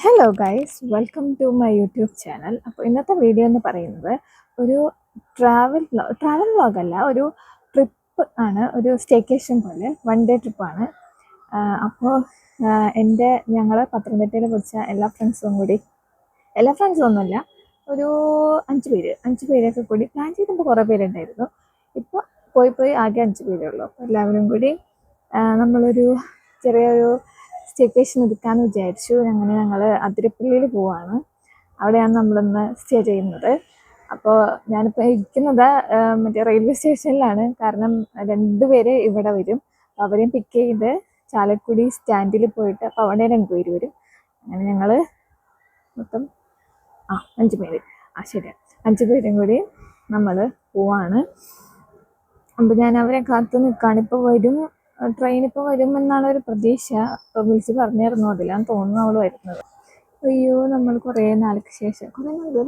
Hello guys, welcome to my YouTube channel. അപ്പോൾ ഇന്നത്തെ video എന്ന് പറയുന്നത് ഒരു ട്രാവൽ വ്ളോഗല്ല, ഒരു ട്രിപ്പ് ആണ്. ഒരു സ്റ്റേക്കേഷൻ പോലെ ഡേ ട്രിപ്പാണ്. അപ്പോൾ ഞങ്ങൾ പത്തനംതിട്ടയിൽ പഠിച്ച എല്ലാ ഫ്രണ്ട്സും ഒന്നുമില്ല, ഒരു 5 പേരൊക്കെ കൂടി പ്ലാൻ ചെയ്തപ്പോൾ കുറേ പേരുണ്ടായിരുന്നു. ഇപ്പോൾ പോയി ആകെ 5 പേരേ ഉള്ളൂ. അപ്പോൾ എല്ലാവരും കൂടി നമ്മളൊരു ചെറിയൊരു സ്റ്റേക്കേഷൻ എടുക്കാമെന്ന് വിചാരിച്ചു. അങ്ങനെ ഞങ്ങൾ അതിരപ്പള്ളിയിൽ പോവാണ്. അവിടെയാണ് നമ്മളിന്ന് സ്റ്റേ ചെയ്യുന്നത്. അപ്പോൾ ഞാനിപ്പോൾ ഇരിക്കുന്നത് മറ്റേ റെയിൽവേ സ്റ്റേഷനിലാണ്. കാരണം 2 പേര് ഇവിടെ വരും. അവരെയും പിക്ക് ചെയ്ത് ചാലക്കുടി സ്റ്റാൻഡിൽ പോയിട്ട് അപ്പോൾ അവിടെ 2 പേര് വരും. അങ്ങനെ ഞങ്ങൾ മൊത്തം 5 പേര്. ശരിയാണ്, 5 പേരും കൂടി നമ്മൾ പോവാണ്. അപ്പോൾ ഞാൻ അവരെ കാത്തു നിൽക്കുകയാണ്. ഇപ്പോൾ വരും, ട്രെയിൻ ഇപ്പോൾ വരുമെന്നാണ് ഒരു പ്രതീക്ഷ. വിളിച്ച് പറഞ്ഞിരുന്നു, അതിലാന്ന് തോന്നുന്നു അവൾ വരുന്നത്. അയ്യോ, നമ്മൾ കുറേ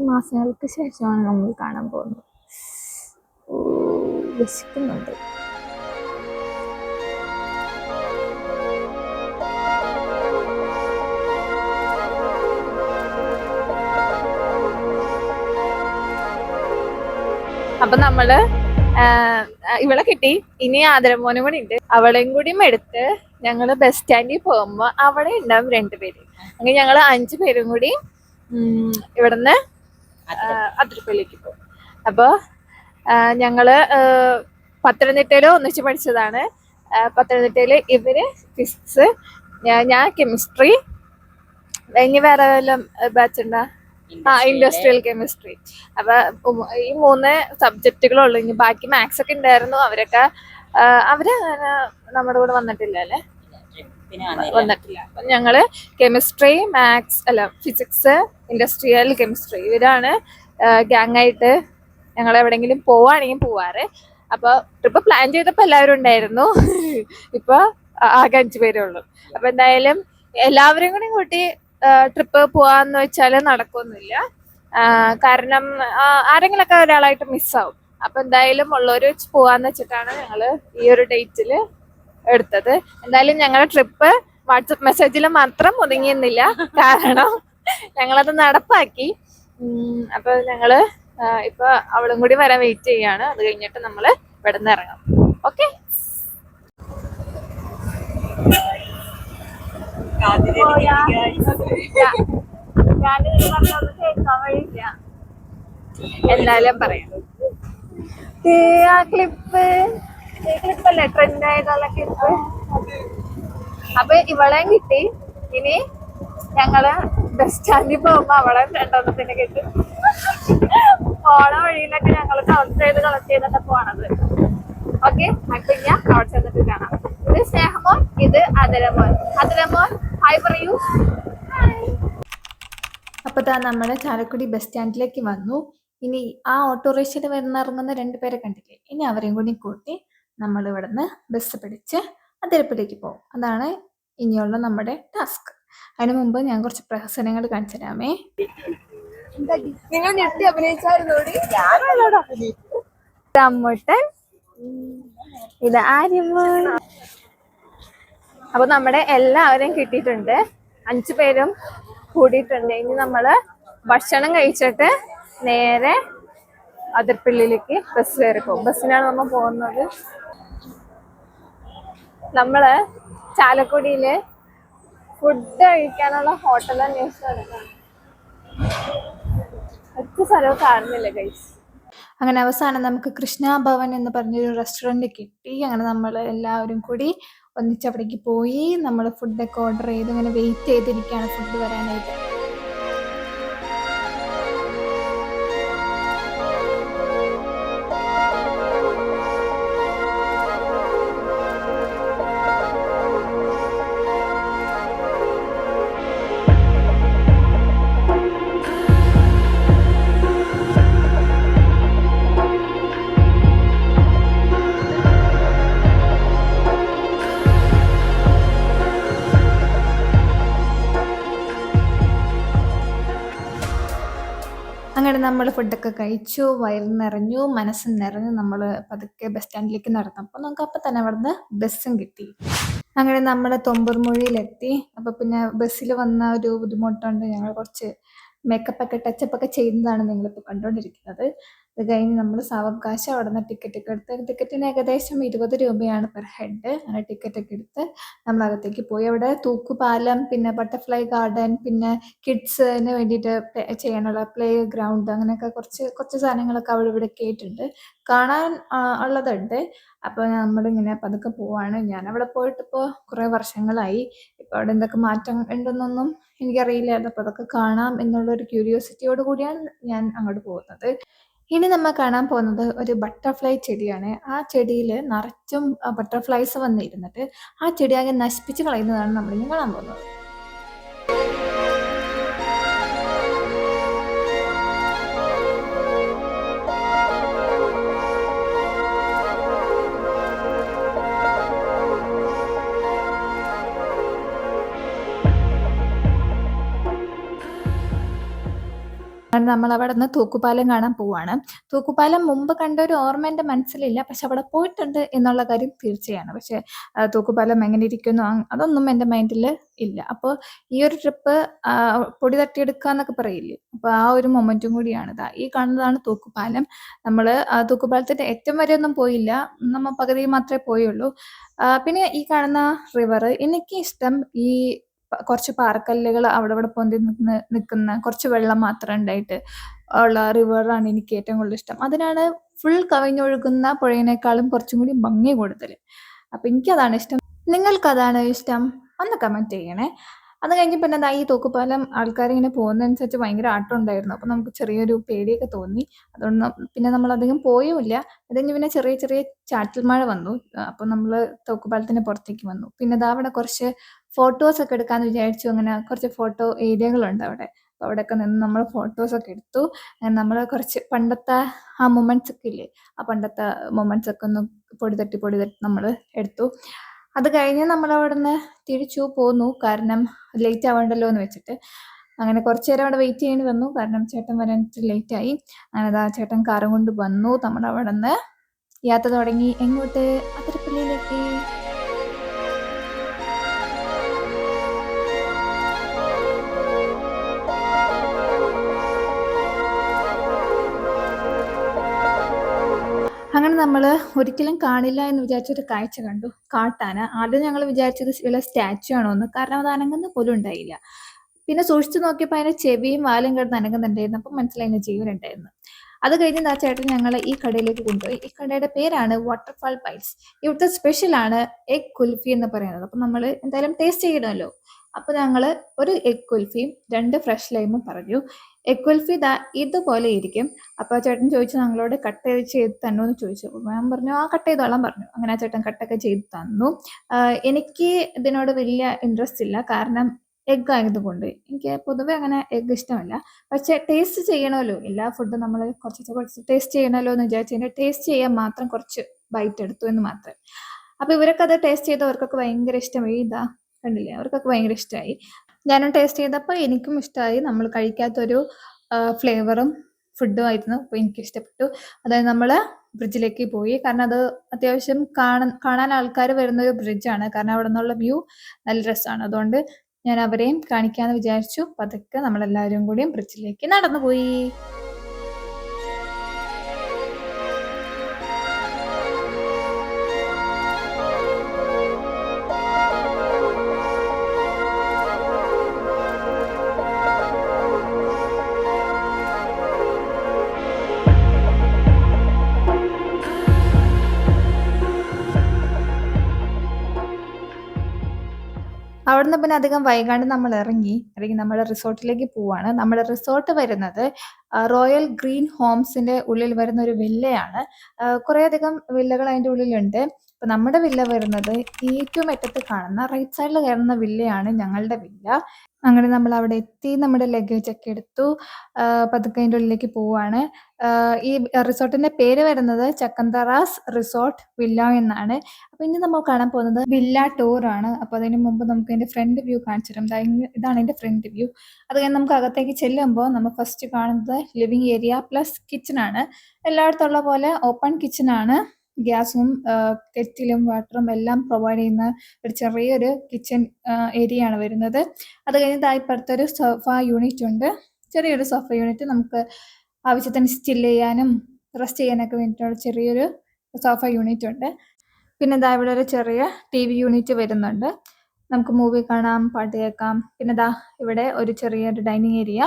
മാസങ്ങൾക്ക് ശേഷമാണ് നമ്മൾ കാണാൻ പോകുന്നത്. വിശക്കുന്നുണ്ട്. അപ്പൊ നമ്മള് ഇവളെ കിട്ടി. ഇനി ആദരമോനും കൂടി ഉണ്ട്. അവളെയും കൂടിയും എടുത്ത് ഞങ്ങള് ബസ് സ്റ്റാൻഡിൽ പോകുമ്പോ അവിടെ ഉണ്ടാവും 2 പേര്. അങ്ങനെ ഞങ്ങള് 5 പേരും കൂടി ഇവിടുന്ന് അതിരപ്പള്ളിക്ക് പോകും. അപ്പൊ ഞങ്ങള് പത്തനംതിട്ടയില് ഒന്നിച്ച് പഠിച്ചതാണ്. പത്തനംതിട്ടയില് ഇവര് ഫിസിക്സ്, ഞാൻ കെമിസ്ട്രി. ഇനി വേറെ വല്ല ബാച്ച് ഉണ്ടാ? Industrial chemistry. അപ്പൊ ഈ 3 സബ്ജക്റ്റുകളുള്ളൂ. ഇനി ബാക്കി മാത്സ് ഒക്കെ ഉണ്ടായിരുന്നു. അവരൊക്കെ നമ്മുടെ കൂടെ വന്നിട്ടില്ല അല്ലേ, വന്നിട്ടില്ല. അപ്പൊ ഞങ്ങള് കെമിസ്ട്രി, ഫിസിക്സ്, ഇൻഡസ്ട്രിയൽ കെമിസ്ട്രി, ഇവരാണ് ഗ്യാങ് ആയിട്ട് ഞങ്ങൾ എവിടെങ്കിലും പോവാണെങ്കിൽ പോവാറ്. അപ്പൊ ട്രിപ്പ് പ്ലാൻ ചെയ്തപ്പോ എല്ലാവരും ഉണ്ടായിരുന്നു. ഇപ്പൊ ആകെ 5 പേരേ ഉള്ളൂ. അപ്പൊ എന്തായാലും എല്ലാവരും കൂടി കൂട്ടി ട്രിപ്പ് പോവാന്ന് വെച്ചാല് നടക്കൊന്നുമില്ല. കാരണം ആരെങ്കിലൊക്കെ ഒരാളായിട്ട് മിസ്സാവും. അപ്പൊ എന്തായാലും ഉള്ളവര് വെച്ച് പോവാന്ന് വെച്ചിട്ടാണ് ഞങ്ങള് ഈ ഒരു ഡേറ്റില് എടുത്തത്. എന്തായാലും ഞങ്ങളുടെ ട്രിപ്പ് വാട്സപ്പ് മെസ്സേജിൽ മാത്രം ഒതുങ്ങിയെന്നില്ല, കാരണം ഞങ്ങളത് നടപ്പാക്കി. അപ്പൊ ഞങ്ങള് ഇപ്പൊ അവളും കൂടി വരാൻ വെയിറ്റ് ചെയ്യാണ്. അത് കഴിഞ്ഞിട്ട് നമ്മള് ഇവിടെ നിന്ന് ഇറങ്ങാം. ഓക്കെ, എന്തായാലും പറയാം. ക്ലിപ്പല്ലേ ട്രെൻഡ് ആയിട്ടുള്ള ക്ലിപ്പ്. അപ്പൊ ഇവളെയും കിട്ടി. ഇനി ഞങ്ങള് ബസ് സ്റ്റാൻഡിൽ പോകുമ്പോ അവളെ 2 കിട്ടും. പോണ വഴിയിലൊക്കെ ഞങ്ങള് കളക്ട് ചെയ്തിട്ട് പോണത്. ഓക്കെ, അപ്പൊ ഞാൻ അവിടെ ചെന്നിട്ട് കാണാം. ഇത് സ്നേഹമോൻ, ഇത് അതിരമോൻ. ഹായ് പറയൂ. അപ്പൊ നമ്മള് ചാലക്കുടി ബസ് സ്റ്റാൻഡിലേക്ക് വന്നു. ഇനി ആ ഓട്ടോറിക്ഷയിൽ ഇറങ്ങുന്ന 2 പേരെ കണ്ടില്ലേ, ഇനി അവരെയും കൂടി കൂട്ടി നമ്മൾ ഇവിടുന്ന് ബസ് പിടിച്ച് അതിരപ്പള്ളിക്ക് പോകും. അതാണ് ഇനിയുള്ള നമ്മുടെ ടാസ്ക്. അതിനു മുമ്പ് ഞാൻ കുറച്ച് പ്രഹസനങ്ങൾ കാണിച്ചു തരാമേ. നിങ്ങൾ ഞെട്ടി അഭിനയിച്ചായിരുന്നോടി? അമ്മൂട്ടൻ, ഇത് ആര്യമ്മൻ. അപ്പൊ നമ്മുടെ എല്ലാവരെയും കിട്ടിയിട്ടുണ്ട്. 5 പേരും കൂടിയിട്ടുണ്ട്. ഇനി നമ്മള് ഭക്ഷണം കഴിച്ചിട്ട് നേരെ അതിരപ്പള്ളിയിലേക്ക് ബസ് കയറി പോകും. ബസ്സിനാണ് നമ്മൾ പോകുന്നത്. നമ്മള് ചാലക്കുടിയില് ഫുഡ് കഴിക്കാനുള്ള ഹോട്ടൽ അന്വേഷിച്ചാണ്. ഒറ്റ സ്ഥലവും കാണുന്നില്ല ഗൈസ്. അങ്ങനെ അവസാനം നമുക്ക് കൃഷ്ണ ഭവൻ എന്ന് പറഞ്ഞൊരു റെസ്റ്റോറൻറ്റ് കിട്ടി. അങ്ങനെ നമ്മൾ എല്ലാവരും കൂടി ഒന്നിച്ചവിടേക്ക് പോയി. നമ്മൾ ഫുഡൊക്കെ ഓർഡർ ചെയ്ത് ഇങ്ങനെ വെയിറ്റ് ചെയ്തിരിക്കുകയാണ് ഫുഡ് വരാനായിട്ട്. അങ്ങനെ നമ്മൾ ഫുഡൊക്കെ കഴിച്ചു, വയറ് നിറഞ്ഞു, മനസ്സ് നിറഞ്ഞു. നമ്മൾ പതുക്കെ ബസ് സ്റ്റാൻഡിലേക്ക് നടന്നപ്പോൾ നമുക്ക് അപ്പം തന്നെ അവിടുന്ന് ബസ്സും കിട്ടി. അങ്ങനെ നമ്മൾ തൊമ്പൂർമൊഴിയിലെത്തി. അപ്പോൾ പിന്നെ ബസ്സിൽ വന്ന ഒരു ബുദ്ധിമുട്ടുണ്ട് ഞങ്ങൾ കുറച്ച് മേക്കപ്പ് ഒക്കെ ടച്ചപ്പ് ഒക്കെ ചെയ്യുന്നതാണ് നിങ്ങളിപ്പോൾ കണ്ടുകൊണ്ടിരിക്കുന്നത്. അത് കഴിഞ്ഞ് നമ്മൾ സാവകാശം അവിടെ നിന്ന് ടിക്കറ്റൊക്കെ എടുത്ത് ടിക്കറ്റിന് ഏകദേശം 20 രൂപയാണ് പെർ ഹെഡ്. അങ്ങനെ ടിക്കറ്റൊക്കെ എടുത്ത് നമ്മൾ അകത്തേക്ക് പോയി. അവിടെ തൂക്കുപാലം, പിന്നെ ബട്ടർഫ്ലൈ ഗാർഡൻ, പിന്നെ കിഡ്സിന് വേണ്ടിയിട്ട് ചെയ്യാനുള്ള പ്ലേ ഗ്രൗണ്ട്, അങ്ങനെയൊക്കെ കുറച്ച് കുറച്ച് സാധനങ്ങളൊക്കെ അവിടെ ഇവിടെ കേട്ടിട്ടുണ്ട്. കാണാൻ ഉള്ളതുണ്ട്. അപ്പോൾ നമ്മളിങ്ങനെ പതുക്കെ പോവാണ്. ഞാനവിടെ പോയിട്ടിപ്പോൾ കുറേ വർഷങ്ങളായി. ഇപ്പോൾ അവിടെ എന്തൊക്കെ മാറ്റം ഉണ്ടെന്നൊന്നും എനിക്കറിയില്ലായിരുന്നു. അപ്പോൾ അതൊക്കെ കാണാം എന്നുള്ളൊരു ക്യൂരിയോസിറ്റിയോട് കൂടിയാണ് ഞാൻ അങ്ങോട്ട് പോകുന്നത്. ഇനി നമ്മൾ കാണാൻ പോകുന്നത് ഒരു ബട്ടർഫ്ലൈ ചെടിയാണ്. ആ ചെടിയിൽ നിറച്ചും ബട്ടർഫ്ലൈസ് വന്നിരുന്നിട്ട് ആ ചെടി ആകെ നശിപ്പിച്ച് കളയുന്നതാണ് നമ്മളിനി കാണാൻ പോകുന്നത്. നമ്മൾ അവിടെ നിന്ന് തൂക്കുപാലം കാണാൻ പോവാണ്. തൂക്കുപാലം മുമ്പ് കണ്ട ഒരു ഓർമ്മ എൻ്റെ മനസ്സിലില്ല. പക്ഷെ അവിടെ പോയിട്ടുണ്ട് എന്നുള്ള കാര്യം തീർച്ചയാണ്. പക്ഷെ തൂക്കുപാലം എങ്ങനെ ഇരിക്കുന്നു അതൊന്നും എൻ്റെ മൈൻഡിൽ ഇല്ല. അപ്പോൾ ഈ ഒരു ട്രിപ്പ് പൊടി തട്ടിയെടുക്കുക എന്നൊക്കെ പറയില്ലേ, അപ്പോൾ ആ ഒരു മൊമെൻറ്റും കൂടിയാണ്. ഈ കാണുന്നതാണ് തൂക്കുപാലം. നമ്മൾ തൂക്കുപാലത്തിൻ്റെ ഏറ്റവും വരെ ഒന്നും പോയില്ല, നമ്മൾ പകുതി മാത്രമേ പോയുള്ളൂ. പിന്നെ ഈ കാണുന്ന റിവർ, എനിക്ക് ഇഷ്ടം ഈ കുറച്ച് പാറക്കല്ലുകൾ അവിടെ ഇവിടെ പൊന്തി നിൽക്കുന്ന കുറച്ച് വെള്ളം മാത്രം ഉണ്ടായിട്ട് ഉള്ള റിവറാണ് എനിക്ക് ഏറ്റവും കൂടുതൽ ഇഷ്ടം. അതിനാണ് ഫുൾ കവിഞ്ഞൊഴുകുന്ന പുഴയിനേക്കാളും കുറച്ചും കൂടി ഭംഗി കൂടുതൽ. അപ്പം എനിക്കതാണ് ഇഷ്ടം. നിങ്ങൾക്കതാണ് ഇഷ്ടം? ഒന്ന് കമൻറ്റ് ചെയ്യണേ. അത് കഴിഞ്ഞ് പിന്നെ ഈ തൂക്കുപാലം ആൾക്കാരിങ്ങനെ പോകുന്നതനുസരിച്ച് ഭയങ്കര ആട്ടം ഉണ്ടായിരുന്നു. അപ്പോൾ നമുക്ക് ചെറിയൊരു പേടിയൊക്കെ തോന്നി. അതുകൊണ്ട് പിന്നെ നമ്മളധികം പോയുമില്ല. അത് കഴിഞ്ഞ് പിന്നെ ചെറിയ ചെറിയ ചാറ്റൽ മഴ വന്നു. അപ്പോൾ നമ്മൾ തൂക്കുപാലത്തിൻ്റെ പുറത്തേക്ക് വന്നു. പിന്നെ അവിടെ കുറച്ച് ഫോട്ടോസൊക്കെ എടുക്കാമെന്ന് വിചാരിച്ചു. അങ്ങനെ കുറച്ച് ഫോട്ടോ ഏരിയകളുണ്ട് അവിടെ. അപ്പോൾ അവിടെയൊക്കെ നിന്ന് നമ്മൾ ഫോട്ടോസൊക്കെ എടുത്തു. നമ്മൾ കുറച്ച് പണ്ടത്തെ ആ മൊമെൻറ്റ്സ് ഒക്കെ ഇല്ലേ, ആ പണ്ടത്തെ മൊമെൻറ്റ്സ് ഒക്കെ ഒന്ന് പൊടി തട്ടി നമ്മൾ എടുത്തു. അത് കഴിഞ്ഞ് നമ്മളവിടെ നിന്ന് തിരിച്ചു പോന്നു, കാരണം ലേറ്റ് ആവണ്ടല്ലോ എന്ന് വെച്ചിട്ട്. അങ്ങനെ കുറച്ച് നേരം അവിടെ വെയിറ്റ് ചെയ്യേണ്ടി വന്നു, കാരണം ചേട്ടൻ വരാനായിട്ട് ലേറ്റായി. അങ്ങനെ ചേട്ടൻ കാറും കൊണ്ട് വന്നു. നമ്മളവിടെ നിന്ന് യാത്ര തുടങ്ങി. എങ്ങോട്ട്? അതിരപ്പള്ളിയിലേക്ക്. അങ്ങനെ നമ്മൾ ഒരിക്കലും കാണില്ല എന്ന് വിചാരിച്ചൊരു കാഴ്ച കണ്ടു. കാട്ടാന. ആദ്യം ഞങ്ങൾ വിചാരിച്ചത് വല്ല സ്റ്റാച്ചു ആണോ എന്ന്, കാരണം അത് അനങ്ങുന്ന പോലും ഉണ്ടായില്ല. പിന്നെ സൂക്ഷിച്ചു നോക്കിയപ്പോൾ അതിൻ്റെ ചെവിയും വാലും കിടന്ന് അനങ്ങുന്നുണ്ടായിരുന്നു. അപ്പം മനസ്സിലായി അതിന് ജീവനുണ്ടായിരുന്നു. അത് കഴിഞ്ഞ് ചേട്ടൻ ഞങ്ങളെ ഈ കടയിലേക്ക് കൊണ്ടുപോയി. ഈ കടയുടെ പേരാണ് വാട്ടർഫാൾ ബൈറ്റ്സ്. ഇവിടുത്തെ സ്പെഷ്യലാണ് എഗ് കുൽഫി എന്ന് പറയുന്നത്. അപ്പം നമ്മൾ എന്തായാലും ടേസ്റ്റ് ചെയ്യണമല്ലോ. അപ്പോൾ ഞങ്ങൾ ഒരു എഗ് കുൽഫിയും 2 ഫ്രഷ് ലൈമും പറഞ്ഞു. എഗ് കുൽഫി ഇതുപോലെ ഇരിക്കും. അപ്പോൾ ചേട്ടൻ ചോദിച്ചു ഞങ്ങളോട് കട്ട് ചെയ്ത് തന്നോ എന്ന് ചോദിച്ചു. അപ്പോൾ ഞാൻ പറഞ്ഞു കട്ട് ചെയ്തോളാം പറഞ്ഞു. അങ്ങനെ ആ ചേട്ടൻ കട്ടൊക്കെ ചെയ്ത് തന്നു. എനിക്ക് ഇതിനോട് വലിയ ഇൻട്രസ്റ്റ് ഇല്ല, കാരണം എഗ് ആയതുകൊണ്ട്. എനിക്ക് പൊതുവെ അങ്ങനെ എഗ് ഇഷ്ടമല്ല. പക്ഷെ ടേസ്റ്റ് ചെയ്യണമല്ലോ, എല്ലാ ഫുഡും നമ്മൾ കുറച്ച് ടേസ്റ്റ് ചെയ്യണമല്ലോ എന്ന് വിചാരിച്ച് അതിൻ്റെ ടേസ്റ്റ് ചെയ്യാൻ മാത്രം കുറച്ച് ബൈറ്റ് എടുത്തു എന്ന് മാത്രം. അപ്പോൾ ഇവരൊക്കെ അത് ടേസ്റ്റ് ചെയ്തവർക്കൊക്കെ ഭയങ്കര ഇഷ്ടമായി. കണ്ടില്ലേ, അവർക്കൊക്കെ ഭയങ്കര ഇഷ്ടമായി. ഞാനും ടേസ്റ്റ് ചെയ്തപ്പോൾ എനിക്കും ഇഷ്ടമായി. നമ്മൾ കഴിക്കാത്തൊരു ഫ്ലേവറും ഫുഡും ആയിരുന്നു. അപ്പോൾ എനിക്ക് ഇഷ്ടപ്പെട്ടു. അതായത് നമ്മൾ ബ്രിഡ്ജിലേക്ക് പോയി, കാരണം അത് അത്യാവശ്യം കാണാൻ ആൾക്കാർ വരുന്നൊരു ബ്രിഡ്ജാണ്. കാരണം അവിടെ നിന്നുള്ള വ്യൂ നല്ല രസമാണ്. അതുകൊണ്ട് ഞാൻ അവരെയും കാണിക്കാമെന്ന് വിചാരിച്ചു. പതുക്കെ നമ്മളെല്ലാവരും കൂടിയും ബ്രിഡ്ജിലേക്ക് നടന്നു പോയി. അവിടുന്ന് പിന്നെ അധികം വൈകാണ്ട് നമ്മൾ ഇറങ്ങി നമ്മുടെ റിസോർട്ടിലേക്ക് പോവാണ്. നമ്മുടെ റിസോർട്ട് വരുന്നത് റോയൽ ഗ്രീൻ ഹോംസിന്റെ ഉള്ളിൽ വരുന്ന ഒരു വില്ലയാണ്. കുറേയധികം വില്ലകൾ അതിൻ്റെ ഉള്ളിലുണ്ട്. അപ്പോൾ നമ്മുടെ വില്ല വരുന്നത് ഏറ്റവും അറ്റത്ത് കാണുന്ന റൈറ്റ് സൈഡിൽ കയറുന്ന വില്ലയാണ് ഞങ്ങളുടെ വില്ല. അങ്ങനെ നമ്മൾ അവിടെ എത്തി, നമ്മുടെ ലഗേജ് ഒക്കെ എടുത്തു. പതുക്കെ അതിൻ്റെ ഉള്ളിലേക്ക് പോവാണ്. ഈ റിസോർട്ടിന്റെ പേര് വരുന്നത് ചക്കന്തറാസ് റിസോർട്ട് വില്ല എന്നാണ്. അപ്പോൾ ഇനി നമ്മൾ കാണാൻ പോകുന്നത് വില്ല ടൂർ ആണ്. അപ്പോൾ അതിന് മുമ്പ് നമുക്ക് അതിന്റെ ഫ്രണ്ട് വ്യൂ കാണിച്ചു തരാം. ഇതാണ് അതിന്റെ ഫ്രണ്ട് വ്യൂ. അത് കഴിഞ്ഞ് നമുക്ക് അകത്തേക്ക് ചെല്ലുമ്പോൾ നമ്മൾ ഫസ്റ്റ് കാണുന്നത് ലിവിങ് ഏരിയ പ്ലസ് കിച്ചൺ ആണ്. എല്ലായിടത്തുള്ള പോലെ ഓപ്പൺ കിച്ചൺ ആണ്. ഗ്യാസും കെറ്റിലും വാട്ടറും എല്ലാം പ്രൊവൈഡ് ചെയ്യുന്ന ഒരു ചെറിയൊരു കിച്ചൺ ഏരിയ ആണ് വരുന്നത്. അത് കഴിഞ്ഞ് ഇപ്പുറത്തൊരു സോഫ യൂണിറ്റ് ഉണ്ട്. ചെറിയൊരു സോഫ യൂണിറ്റ് നമുക്ക് ആവശ്യത്തിന് സ്റ്റിൽ ചെയ്യാനും റെസ്റ്റ് ചെയ്യാനൊക്കെ വേണ്ടിയിട്ടുള്ള ചെറിയൊരു സോഫ യൂണിറ്റ് ഉണ്ട്. പിന്നെ ഇവിടെ ഒരു ചെറിയ TV യൂണിറ്റ് വരുന്നുണ്ട്. നമുക്ക് മൂവി കാണാം, പാട്ട് കേൾക്കാം. പിന്നെ ഇവിടെ ഒരു ചെറിയൊരു ഡൈനിങ് ഏരിയ,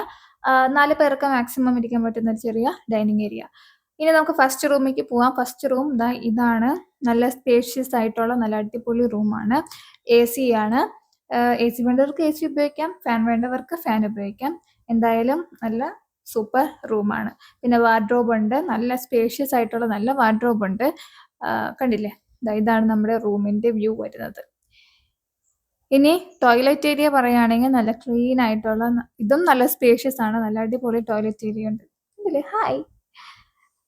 4 പേർക്ക് മാക്സിമം ഇരിക്കാൻ പറ്റുന്ന ഒരു ചെറിയ ഡൈനിങ് ഏരിയ. ഇനി നമുക്ക് ഫസ്റ്റ് റൂമിലേക്ക് പോവാം. ഫസ്റ്റ് റൂം ഇതാണ്. നല്ല സ്പേഷ്യസ് ആയിട്ടുള്ള നല്ല അടിപൊളി റൂമാണ്. AC ആണ്. AC വേണ്ടവർക്ക് AC ഉപയോഗിക്കാം, ഫാൻ വേണ്ടവർക്ക് ഫാൻ ഉപയോഗിക്കാം. എന്തായാലും നല്ല സൂപ്പർ റൂമാണ്. പിന്നെ വാർഡ്രോബ് ഉണ്ട്, നല്ല സ്പേഷ്യസ് ആയിട്ടുള്ള നല്ല വാർഡ്രോബ് ഉണ്ട്. കണ്ടില്ലേ, ഇതാണ് നമ്മുടെ റൂമിന്റെ വ്യൂ വരുന്നത്. ഇനി ടോയ്ലറ്റ് ഏരിയ പറയുകയാണെങ്കിൽ നല്ല ക്ലീൻ ആയിട്ടുള്ള, ഇതും നല്ല സ്പേഷ്യസ് ആണ്. നല്ല അടിപൊളി ടോയ്ലറ്റ് ഏരിയ ഉണ്ട്. കണ്ടില്ലേ, ഹായ്,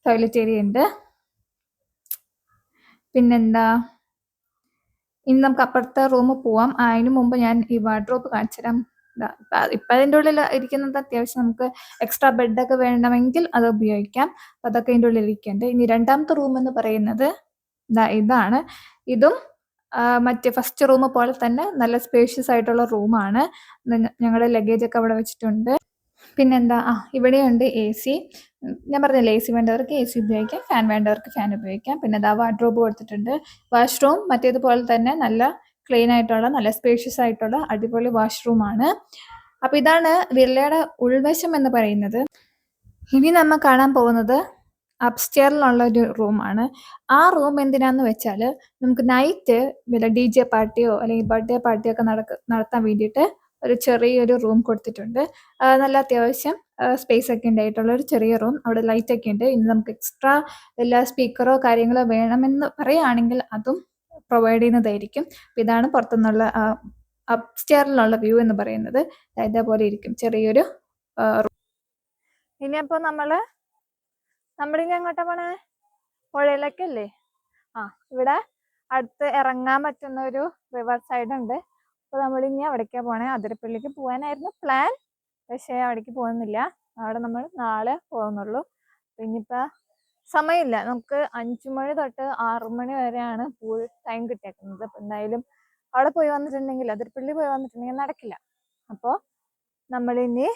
ടോയ്ലറ്റ് ഏരിയ ഉണ്ട്. പിന്നെന്താ, ഇനി നമുക്ക് അപ്പുറത്തെ റൂമിൽ പോവാം. അതിന് മുമ്പ് ഞാൻ ഈ വാർഡ്രോബ് കാണിച്ചു തരാം. ഇപ്പം അതിൻ്റെ ഉള്ളിൽ ഇരിക്കുന്നത് അത്യാവശ്യം നമുക്ക് എക്സ്ട്രാ ബെഡൊക്കെ വേണമെങ്കിൽ അത് ഉപയോഗിക്കാം. അപ്പം അതൊക്കെ അതിൻ്റെ ഉള്ളിൽ ഇരിക്കുന്നുണ്ട്. ഇനി രണ്ടാമത്തെ റൂം എന്ന് പറയുന്നത് ഇതാണ്. ഇതും മറ്റേ ഫസ്റ്റ് റൂം പോലെ തന്നെ നല്ല സ്പേഷ്യസ് ആയിട്ടുള്ള റൂമാണ്. ഞങ്ങളുടെ ലഗേജ് ഒക്കെ അവിടെ വെച്ചിട്ടുണ്ട്. പിന്നെന്താ, ഇവിടെയുണ്ട് AC. ഞാൻ പറഞ്ഞില്ലേ, AC വേണ്ടവർക്ക് AC ഉപയോഗിക്കാം, ഫാൻ വേണ്ടവർക്ക് ഫാൻ ഉപയോഗിക്കാം. പിന്നെ വാർഡ്രോബ് കൊടുത്തിട്ടുണ്ട്. വാഷ്റൂം മറ്റേതുപോലെ തന്നെ നല്ല ക്ലീൻ ആയിട്ടുള്ള നല്ല സ്പേഷ്യസ് ആയിട്ടുള്ള അടിപൊളി വാഷ്റൂമാണ്. അപ്പം ഇതാണ് വില്ലയുടെ ഉൾവശം എന്ന് പറയുന്നത്. ഇനി നമ്മൾ കാണാൻ പോകുന്നത് അപ്സ്റ്റെയറിലുള്ള ഒരു റൂമാണ്. ആ റൂം എന്തിനാന്ന് വെച്ചാൽ നമുക്ക് നൈറ്റ് വല്ല DJ പാർട്ടിയോ അല്ലെങ്കിൽ ബർത്ത്ഡേ പാർട്ടിയോ ഒക്കെ നടത്താൻ വേണ്ടിയിട്ട് ഒരു ചെറിയൊരു റൂം കൊടുത്തിട്ടുണ്ട്. നല്ല അത്യാവശ്യം സ്പേസ് ഒക്കെ ഉണ്ടായിട്ടുള്ള ഒരു ചെറിയ റൂം. അവിടെ ലൈറ്റ് ഒക്കെ ഉണ്ട്. ഇനി നമുക്ക് എക്സ്ട്രാ എല്ലാ സ്പീക്കറോ കാര്യങ്ങളോ വേണമെന്ന് പറയുകയാണെങ്കിൽ അതും പ്രൊവൈഡ് ചെയ്യുന്നതായിരിക്കും. ഇതാണ് പുറത്തുനിന്നുള്ള അപ്സ്റ്റെയറിലുള്ള വ്യൂ എന്ന് പറയുന്നത്. ഇതേപോലെ ഇരിക്കും ചെറിയൊരു റൂം. ഇനിയപ്പോൾ നമ്മളിനി എങ്ങോട്ടാ പോണേ? പുഴയിലേക്കല്ലേ? ഇവിടെ അടുത്ത് ഇറങ്ങാൻ പറ്റുന്ന ഒരു റിവർ സൈഡ് ഉണ്ട്. അപ്പോൾ നമ്മളിനി അവിടേക്കാണ് പോണേ. അതിരപ്പള്ളിക്ക് പോകാനായിരുന്നു പ്ലാൻ, പക്ഷേ അവിടേക്ക് പോകുന്നില്ല. അവിടെ നമ്മൾ നാളെ പോകുന്നുള്ളൂ. ഇനിയിപ്പോൾ സമയമില്ല. നമുക്ക് 5 മണി തൊട്ട് 6 മണി വരെയാണ് ഫുൾ ടൈം കിട്ടിയേക്കുന്നത്. അപ്പം എന്തായാലും അവിടെ പോയി വന്നിട്ടുണ്ടെങ്കിൽ, അതിരപ്പള്ളി പോയി വന്നിട്ടുണ്ടെങ്കിൽ നടക്കില്ല. അപ്പോൾ നമ്മളിനി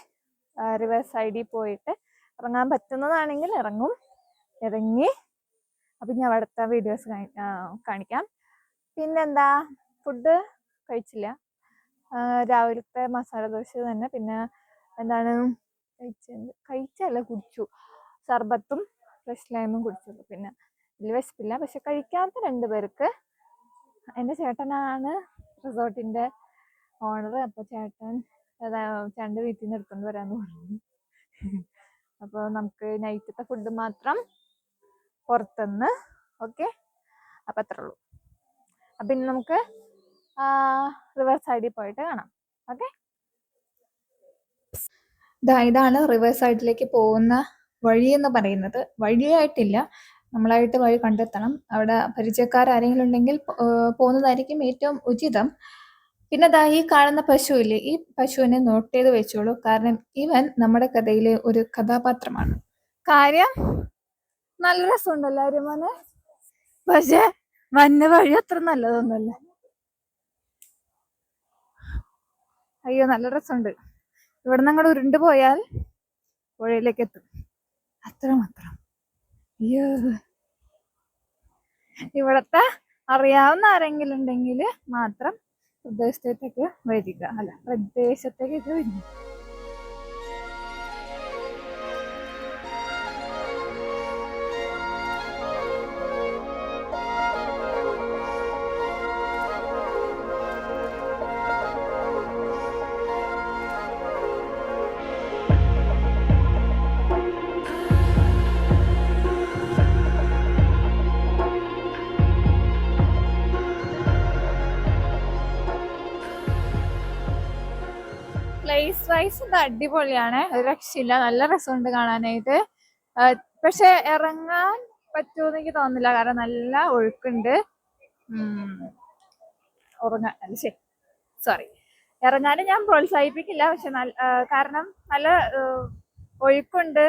റിവർ സൈഡിൽ പോയിട്ട് ഇറങ്ങാൻ പറ്റുന്നതാണെങ്കിൽ ഇറങ്ങി അപ്പം ഞാൻ അവിടുത്തെ വീഡിയോസ് കാണിക്കാം. പിന്നെന്താ, ഫുഡ് കഴിച്ചില്ല. രാവിലത്തെ മസാല ദോശ തന്നെ. പിന്നെ എന്താണ് കഴിച്ചല്ല, കുടിച്ചു. സർബത്തും ഫ്രഷ് ലൈമും കുടിച്ചുള്ളൂ. പിന്നെ വലിയ വിശപ്പില്ല. പക്ഷെ കഴിക്കാത്ത 2 പേർക്ക്, എൻ്റെ ചേട്ടനാണ് റിസോർട്ടിൻ്റെ ഓണർ. അപ്പോൾ ചേട്ടൻ്റെ വീട്ടിൽ നിന്ന് എടുത്തുകൊണ്ട് വരാമെന്ന് പറഞ്ഞു. അപ്പോൾ നമുക്ക് നൈറ്റത്തെ ഫുഡ് മാത്രം പുറത്തുനിന്ന്. ഓക്കെ, അപ്പം അത്രേ ഉള്ളൂ. അപ്പം ഇനി നമുക്ക് റിവർ സൈഡിൽ പോയിട്ട് കാണാം. ഓക്കെ, ഇതാണ് റിവർ സൈഡിലേക്ക് പോകുന്ന വഴി എന്ന് പറയുന്നത്. വഴിയായിട്ടില്ല, നമ്മളായിട്ട് വഴി കണ്ടെത്തണം. അവിടെ പരിചയക്കാരെങ്കിലും ഉണ്ടെങ്കിൽ പോകുന്നതായിരിക്കും ഏറ്റവും ഉചിതം. പിന്നെ ഈ കാണുന്ന പശുവില്ലേ, ഈ പശുവിനെ നോട്ട് ചെയ്ത് വെച്ചോളൂ. കാരണം ഇവൻ നമ്മുടെ കഥയിലെ ഒരു കഥാപാത്രമാണ്. കാര്യം നല്ല രസമുണ്ടല്ലോ അരുമോനെ, പക്ഷെ വന്ന വഴി അത്ര നല്ലതൊന്നുമല്ല. അയ്യോ, നല്ല രസമുണ്ട്. ഇവിടെ നിന്ന് അങ്ങോട്ട് ഉരുണ്ടു പോയാൽ പുഴയിലേക്ക് എത്തും, അത്രമാത്രം. അയ്യോ, ഇവിടത്തെ അറിയാവുന്ന ആരെങ്കിലും ഉണ്ടെങ്കിൽ മാത്രം പ്രദേശത്തേക്ക് വരിക. പ്ലേസ് വൈസ് ഇത് അടിപൊളിയാണ്, ഒരു രക്ഷയില്ല. നല്ല രസമുണ്ട് കാണാനായിട്ട്. പക്ഷെ ഇറങ്ങാൻ പറ്റുമെന്ന് എനിക്ക് തോന്നുന്നില്ല, കാരണം നല്ല ഒഴുക്കുണ്ട്. ഇറങ്ങാനും ഞാൻ പ്രോത്സാഹിപ്പിക്കില്ല. പക്ഷെ കാരണം നല്ല ഒഴുക്കുണ്ട്.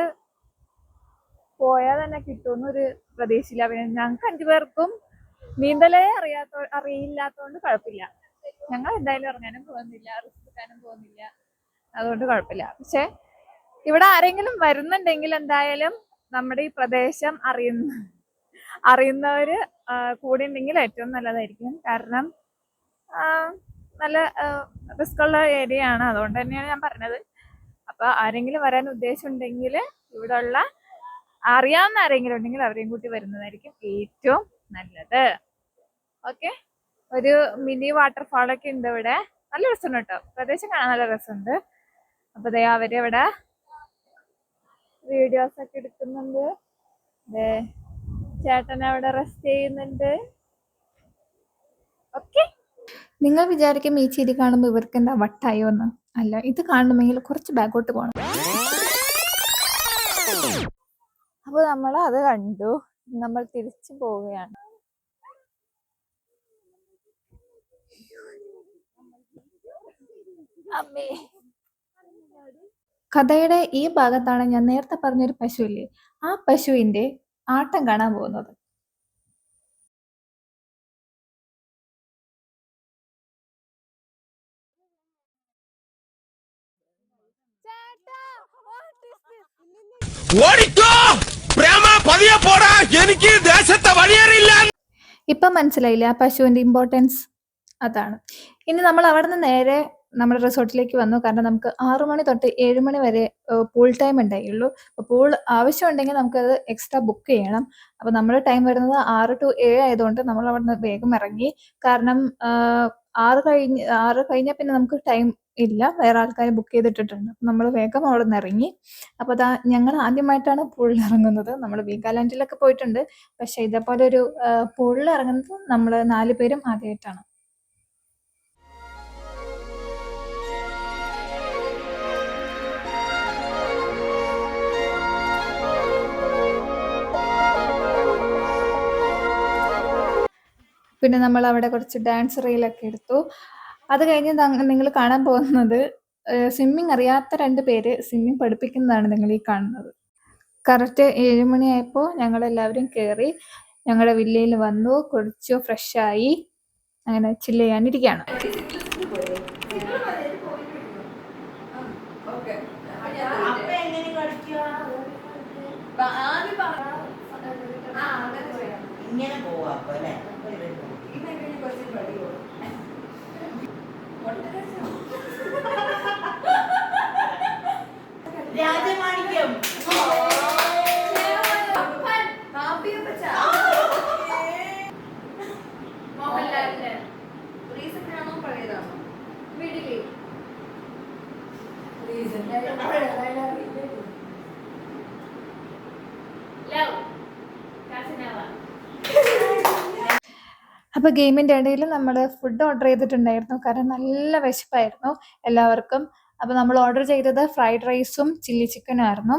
പോയാൽ തന്നെ കിട്ടുമെന്നൊരു പ്രതീക്ഷയില്ല. പിന്നെ ഞങ്ങൾക്ക് 5 പേർക്കും നീന്തലേ അറിയില്ലാത്തതുകൊണ്ട് കുഴപ്പമില്ല. ഞങ്ങൾ എന്തായാലും ഇറങ്ങാനും പോകുന്നില്ല, റിസ്ക് എടുക്കാനും പോകുന്നില്ല, അതുകൊണ്ട് കുഴപ്പമില്ല. പക്ഷെ ഇവിടെ ആരെങ്കിലും വരുന്നുണ്ടെങ്കിൽ എന്തായാലും നമ്മുടെ ഈ പ്രദേശം അറിയുന്നവര് കൂടെ ഉണ്ടെങ്കിൽ ഏറ്റവും നല്ലതായിരിക്കും. കാരണം നല്ല റിസ്ക് ഉള്ള ഏരിയ ആണ്, അതുകൊണ്ട് തന്നെയാണ് ഞാൻ പറഞ്ഞത്. അപ്പൊ ആരെങ്കിലും വരാൻ ഉദ്ദേശമുണ്ടെങ്കിൽ ഇവിടെ ഉള്ള അറിയാവുന്ന ആരെങ്കിലും ഉണ്ടെങ്കിൽ അവരെയും കൂട്ടി വരുന്നതായിരിക്കും ഏറ്റവും നല്ലത്. ഓക്കെ, ഒരു മിനി വാട്ടർഫാൾ ഒക്കെ ഉണ്ട് ഇവിടെ. നല്ല രസമുണ്ട് കേട്ടോ, പ്രദേശം കാണാൻ നല്ല രസമുണ്ട്. അപ്പൊ ദേ അവരിവിടെ വീഡിയോസ് ഒക്കെ എടുക്കുന്നുണ്ട്. ചേട്ടൻ അവിടെ റെസ്റ്റ് ചെയ്യുന്നുണ്ട്. ഓക്കെ, നിങ്ങൾ വിചാരിക്കും ഈ ചിരി കാണുമ്പോൾ ഇവർക്ക് എന്താ വട്ടായോ എന്ന്? അല്ല, ഇത് കാണണമെങ്കിൽ കുറച്ച് ബാക്കോട്ട് പോകണം. അപ്പോൾ നമ്മൾ അത് കണ്ടു, നമ്മൾ തിരിച്ചു പോവുകയാണ്. അമ്മേ, കഥയുടെ ഈ ഭാഗത്താണ് ഞാൻ നേരത്തെ പറഞ്ഞൊരു പശുവില്ലേ, ആ പശുവിന്റെ ആട്ടം കാണാൻ പോകുന്നത്. ഇപ്പൊ മനസ്സിലായില്ല ആ പശുവിന്റെ ഇമ്പോർട്ടൻസ്? അതാണ്. ഇനി നമ്മൾ അവിടെ നിന്ന് നേരെ നമ്മുടെ റിസോർട്ടിലേക്ക് വന്നു. കാരണം നമുക്ക് 6 മണി തൊട്ട് 7 മണി വരെ പൂൾ ടൈം ഉണ്ടായുള്ളൂ. അപ്പോൾ പൂൾ ആവശ്യമുണ്ടെങ്കിൽ നമുക്കത് എക്സ്ട്രാ ബുക്ക് ചെയ്യണം. അപ്പോൾ നമ്മുടെ ടൈം വരുന്നത് 6 to 7 ആയതുകൊണ്ട് നമ്മൾ അവിടെ നിന്ന് വേഗം ഇറങ്ങി. കാരണം 6 കഴിഞ്ഞാൽ പിന്നെ നമുക്ക് ടൈം ഇല്ല, വേറെ ആൾക്കാർ ബുക്ക് ചെയ്തിട്ടിട്ടുണ്ട്. നമ്മൾ വേഗം അവിടെ നിന്ന് ഇറങ്ങി. അപ്പോൾ അതാ ഞങ്ങൾ ആദ്യമായിട്ടാണ് പൂളിൽ ഇറങ്ങുന്നത്. നമ്മൾ വീഗാലാൻഡിലൊക്കെ പോയിട്ടുണ്ട്, പക്ഷെ ഇതേപോലെ ഒരു പൂളിൽ ഇറങ്ങുന്നത് നമ്മൾ 4 പേരും ആദ്യമായിട്ടാണ്. പിന്നെ നമ്മൾ അവിടെ കുറച്ച് ഡാൻസ് റീലൊക്കെ എടുത്തു. അത് കഴിഞ്ഞ് നിങ്ങൾ കാണാൻ പോകുന്നത് സ്വിമ്മിങ് അറിയാത്ത 2 പേര് സ്വിമ്മിങ് പഠിപ്പിക്കുന്നതാണ് നിങ്ങൾ ഈ കാണുന്നത്. കറക്റ്റ് 7 മണിയായപ്പോൾ ഞങ്ങളെല്ലാവരും കയറി ഞങ്ങളുടെ വില്ലയിൽ വന്നു, കുളിച്ചു, ഫ്രഷായി, അങ്ങനെ ചില്ല് ചെയ്യാനിരിക്കുകയാണ്. ഇങ്ങനെ പോവാ രാജമാണിക്യം മോഹൻലാലിന്റെ റീസെന്റാണോ പഴയതാണോ? വീട്ടില് അപ്പോൾ ഗെയിമിൻ്റെ ഇടയിൽ നമ്മൾ ഫുഡ് ഓർഡർ ചെയ്തിട്ടുണ്ടായിരുന്നു. കാരണം നല്ല വിശപ്പായിരുന്നു എല്ലാവർക്കും. അപ്പോൾ നമ്മൾ ഓർഡർ ചെയ്തത് ഫ്രൈഡ് റൈസും ചില്ലി ചിക്കനും ആയിരുന്നു.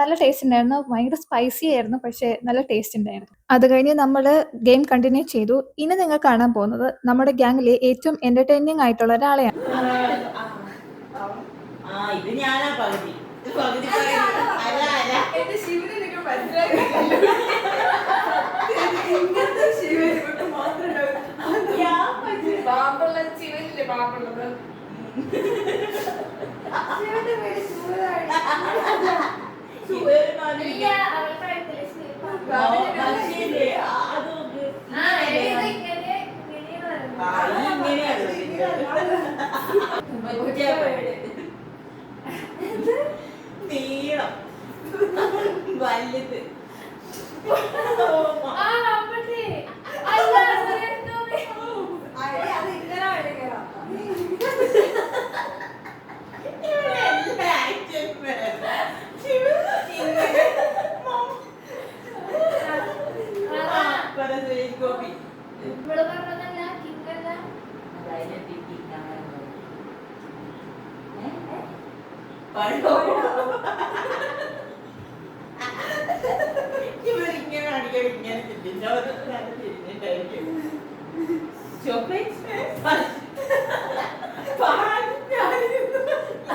നല്ല ടേസ്റ്റ് ഉണ്ടായിരുന്നു, ഭയങ്കര സ്പൈസി ആയിരുന്നു, പക്ഷേ നല്ല ടേസ്റ്റ് ഉണ്ടായിരുന്നു. അത് കഴിഞ്ഞ് നമ്മൾ ഗെയിം കണ്ടിന്യൂ ചെയ്തു. ഇനി നിങ്ങൾ കാണാൻ പോകുന്നത് നമ്മുടെ ഗ്യാങ്ങിലെ ഏറ്റവും എന്റർടൈനിങ് ആയിട്ടുള്ള ഒരാളെയാണ്. നീളം വലുത് ഇവരിങ്ങനെ കാണിക്കാൻ ഇങ്ങനെ തിരിഞ്ഞിട്ടായിരിക്കും.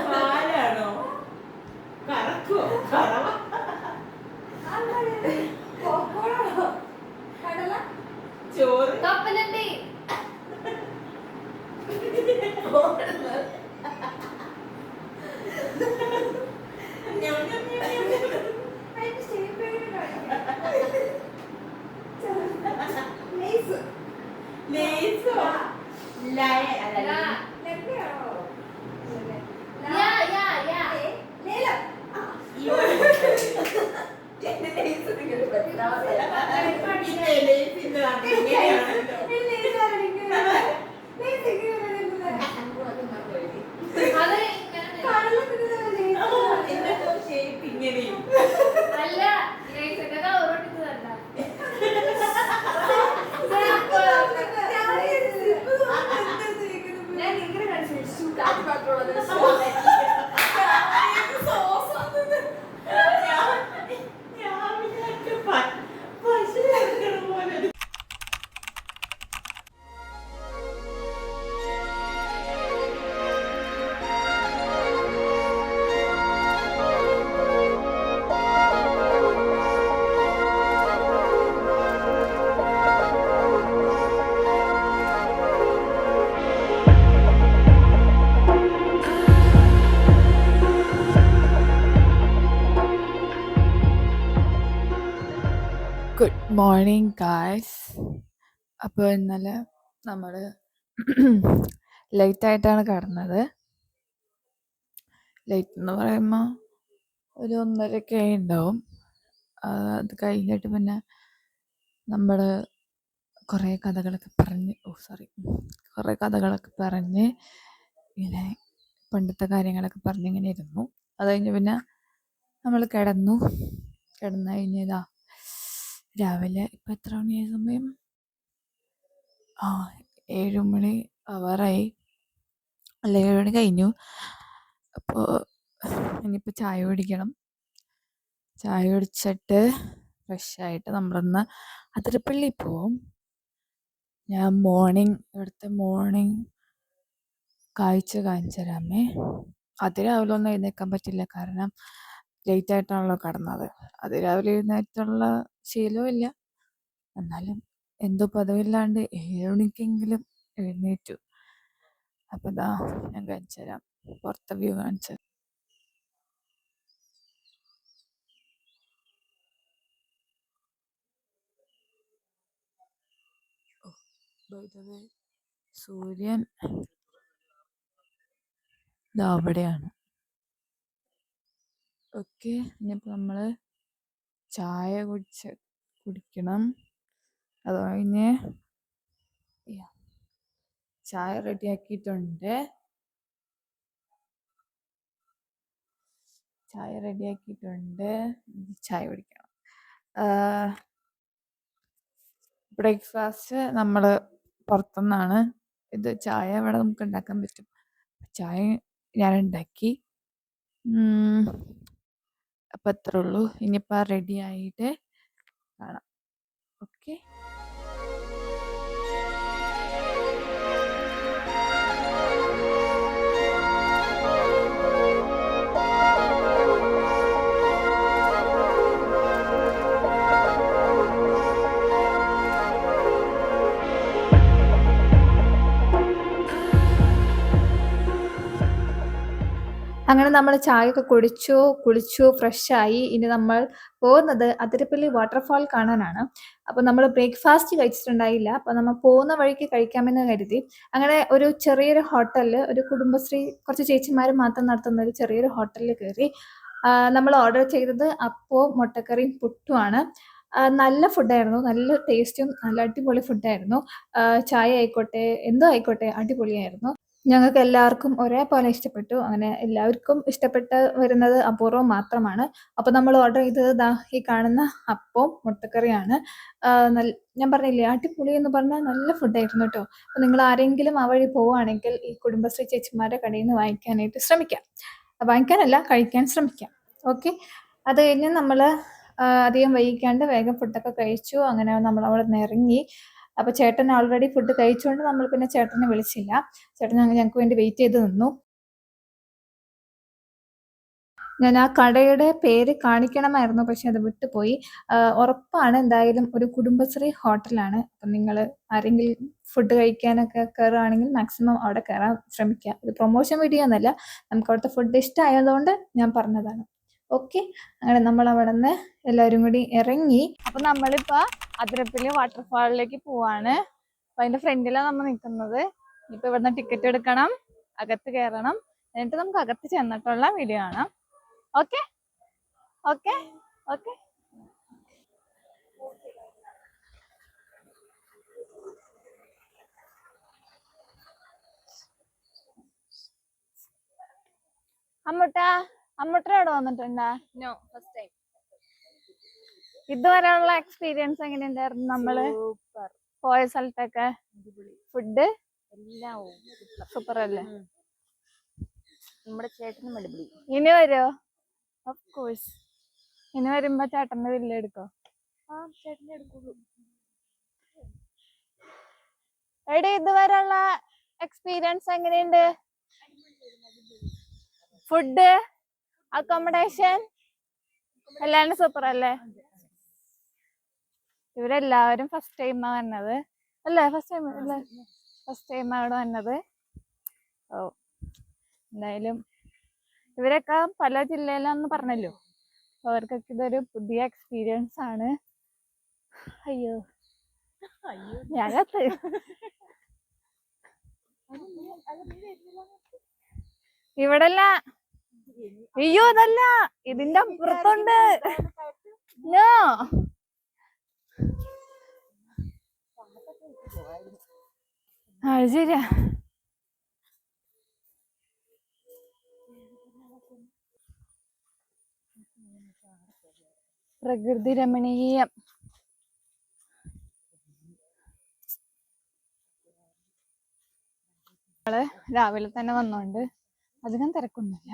പാലാണോ? കറക്കുവോ? കറവ ഗുഡ് മോർണിംഗ് ഗായ്സ്. അപ്പോൾ ഇന്നലെ നമ്മൾ ലേറ്റായിട്ടാണ് കിടന്നത്. ലേറ്റ് എന്ന് പറയുമ്പോൾ ഒരു 1:30 ഉണ്ടാവും. അത് കഴിഞ്ഞിട്ട് പിന്നെ നമ്മൾ കുറേ കഥകളൊക്കെ പറഞ്ഞ് ഇങ്ങനെ പണ്ടത്തെ കാര്യങ്ങളൊക്കെ പറഞ്ഞിങ്ങനെ ഇരുന്നു. അത് കഴിഞ്ഞ് പിന്നെ നമ്മൾ കിടന്നു കഴിഞ്ഞതാ രാവിലെ. ഇപ്പം എത്ര മണിയായ സമയം? 7 മണി ആവാറായി, അല്ല 7 മണി കഴിഞ്ഞു. അപ്പോൾ ഇനിയിപ്പോൾ ചായ കുടിക്കണം. ചായ കുടിച്ചിട്ട് ഫ്രഷായിട്ട് നമ്മളൊന്ന് അതിരപ്പള്ളി പോവും. ഞാൻ ഇവിടുത്തെ മോർണിംഗ് കാഴ്ച കാണിച്ചു തരാമേ. അതിരാവിലെ ഒന്നും എഴുന്നേൽക്കാൻ പറ്റില്ല, കാരണം ലേറ്റായിട്ടാണല്ലോ കിടന്നത്. അതിരാവിലെ എഴുന്നേറ്റുള്ള ശീലവും ഇല്ല. എന്നാലും എന്തോ പതിവില്ലാണ്ട് 7 മണിക്കെങ്കിലും എഴുന്നേറ്റു. അപ്പം ഇതാ ഞാൻ കാണിച്ചു തരാം, പുറത്തെ വ്യൂ കാണിച്ചു. സൂര്യൻ ഇതാ അവിടെയാണ്. ഓക്കെ, ഇനിയിപ്പോൾ നമ്മൾ ചായ കുടിക്കണം. അത് കഴിഞ്ഞ് ചായ റെഡിയാക്കിയിട്ടുണ്ട്. ചായ കുടിക്കണം. ബ്രേക്ക്ഫാസ്റ്റ് നമ്മൾ പുറത്തുനിന്നാണ്. ഇത് ചായ ഇവിടെ നമുക്ക് ഉണ്ടാക്കാൻ പറ്റും. ചായ ഞാൻ ഉണ്ടാക്കി. അപ്പം അത്രേ ഉള്ളൂ. ഇനിയിപ്പോൾ റെഡി ആയിട്ട് കാണാം. ഓക്കെ. അങ്ങനെ നമ്മൾ ചായയൊക്കെ കുളിച്ചു ഫ്രഷായി. ഇനി നമ്മൾ പോകുന്നത് അതിരപ്പള്ളി വാട്ടർഫാൾ കാണാനാണ്. അപ്പോൾ നമ്മൾ ബ്രേക്ക്ഫാസ്റ്റ് കഴിച്ചിട്ടുണ്ടായില്ല. അപ്പോൾ നമ്മൾ പോകുന്ന വഴിക്ക് കഴിക്കാമെന്ന് കരുതി അങ്ങനെ ഒരു ചെറിയൊരു ഹോട്ടലിൽ, ഒരു കുടുംബശ്രീ കുറച്ച് ചേച്ചിമാർ മാത്രം നടത്തുന്ന ഒരു ചെറിയൊരു ഹോട്ടലിൽ കയറി. നമ്മൾ ഓർഡർ ചെയ്തത് അപ്പവും മുട്ടക്കറിയും പുട്ടുമാണ്. നല്ല ഫുഡായിരുന്നു, നല്ല ടേസ്റ്റും നല്ല അടിപൊളി ഫുഡായിരുന്നു. ചായ ആയിക്കോട്ടെ എന്തോ ആയിക്കോട്ടെ അടിപൊളിയായിരുന്നു. ഞങ്ങൾക്ക് എല്ലാവർക്കും ഒരേപോലെ ഇഷ്ടപ്പെട്ടു. അങ്ങനെ എല്ലാവർക്കും ഇഷ്ടപ്പെട്ട് വരുന്നത് അപൂർവം മാത്രമാണ്. അപ്പോൾ നമ്മൾ ഓർഡർ ചെയ്തത് ഈ കാണുന്ന അപ്പവും മുട്ടക്കറിയാണ്. ഞാൻ പറഞ്ഞില്ലേ അടിപൊളി എന്ന് പറഞ്ഞാൽ നല്ല ഫുഡായിരുന്നു കേട്ടോ. അപ്പോൾ നിങ്ങൾ ആരെങ്കിലും ആ വഴി പോവുകയാണെങ്കിൽ ഈ കുടുംബശ്രീ ചേച്ചിമാരുടെ കടയിൽ നിന്ന് വാങ്ങിക്കാനായിട്ട് ശ്രമിക്കാം. വാങ്ങിക്കാനല്ല, കഴിക്കാൻ ശ്രമിക്കാം. ഓക്കെ. അത് കഴിഞ്ഞ് നമ്മൾ അധികം വൈകിക്കാണ്ട് വേഗം ഫുഡൊക്കെ കഴിച്ചു. അങ്ങനെ നമ്മൾ അവിടെ നിന്ന് ഇറങ്ങി. അപ്പോൾ ചേട്ടൻ ഓൾറെഡി ഫുഡ് കഴിച്ചുകൊണ്ട് നമ്മൾ പിന്നെ ചേട്ടനെ വിളിച്ചില്ല. ചേട്ടൻ ഞങ്ങൾക്ക് വേണ്ടി വെയിറ്റ് ചെയ്ത് നിന്നു. ഞാൻ ആ കടയുടെ പേര് കാണിക്കണമായിരുന്നു, പക്ഷെ അത് വിട്ടുപോയി. ഉറപ്പാണ്, എന്തായാലും ഒരു കുടുംബശ്രീ ഹോട്ടലാണ്. അപ്പം നിങ്ങൾ ആരെങ്കിലും ഫുഡ് കഴിക്കാനൊക്കെ കയറുകയാണെങ്കിൽ മാക്സിമം അവിടെ കയറാൻ ശ്രമിക്കുക. ഇത് പ്രൊമോഷൻ വീഡിയോ എന്നല്ല, നമുക്ക് അവിടുത്തെ ഫുഡ് ഇഷ്ടമായതുകൊണ്ട് ഞാൻ പറഞ്ഞതാണ്. ഓക്കെ, അങ്ങനെ നമ്മൾ അവിടെ നിന്ന് എല്ലാവരും കൂടി ഇറങ്ങി. അപ്പൊ നമ്മളിപ്പോ അതിരപ്പള്ളി വാട്ടർഫാളിലേക്ക് പോവാണ്. അപ്പൊ അതിന്റെ ഫ്രണ്ടിലാണ് നമ്മൾ നിൽക്കുന്നത്. ഇപ്പൊ ഇവിടുന്ന് ടിക്കറ്റ് എടുക്കണം, അകത്ത് കയറണം, എന്നിട്ട് നമുക്ക് അകത്ത് ചെന്നിട്ടുള്ള വീഡിയോ കാണാം. Okay okay okay. അമ്മൂട്ട അവിടെ വന്നിട്ടുണ്ടാ? No, first time. ഇതുവരെയുള്ള എക്സ്പീരിയൻസ് എങ്ങനെയുണ്ടായിരുന്നു നമ്മള് പോയ സ്ഥലത്തൊക്കെ? ഫുഡ് എല്ലാം സൂപ്പർ അല്ലേ? നമ്മുടെ ചേട്ടനും അടിപൊളി. ഇനി വരുമോ? Of course. ഇനി വരുമ്പോ ചേട്ടന്റെ വില്ല എടുക്കോ? ചേട്ടനെ എടുക്കുള്ളൂ. എടി, ഇതുവരെയുള്ള എക്സ്പീരിയൻസ് എങ്ങനെയുണ്ട്? ഫുഡ്, അക്കോമഡേഷൻ എല്ലാം സൂപ്പർ അല്ലേ? ഇവരെല്ലാവരും ഫസ്റ്റ് ടൈമാ വന്നത് അല്ലേ? ഫസ്റ്റ് ടൈം അവിടെ വന്നത്. ഓ, എന്തായാലും ഇവരൊക്കെ പല ജില്ലയിലാന്ന് പറഞ്ഞല്ലോ. അവർക്കൊക്കെ ഇതൊരു പുതിയ എക്സ്പീരിയൻസ് ആണ്. അയ്യോ ഞാനത് ഇവിടല്ല. അയ്യോ, അതല്ല, ഇതിന്റെ അപ്പുറത്തുണ്ട്. നോ, അത് ശരിയാ. പ്രകൃതി രമണീയം. രാവിലെ തന്നെ വന്നോണ്ട് അധികം തിരക്കൊന്നുമില്ല.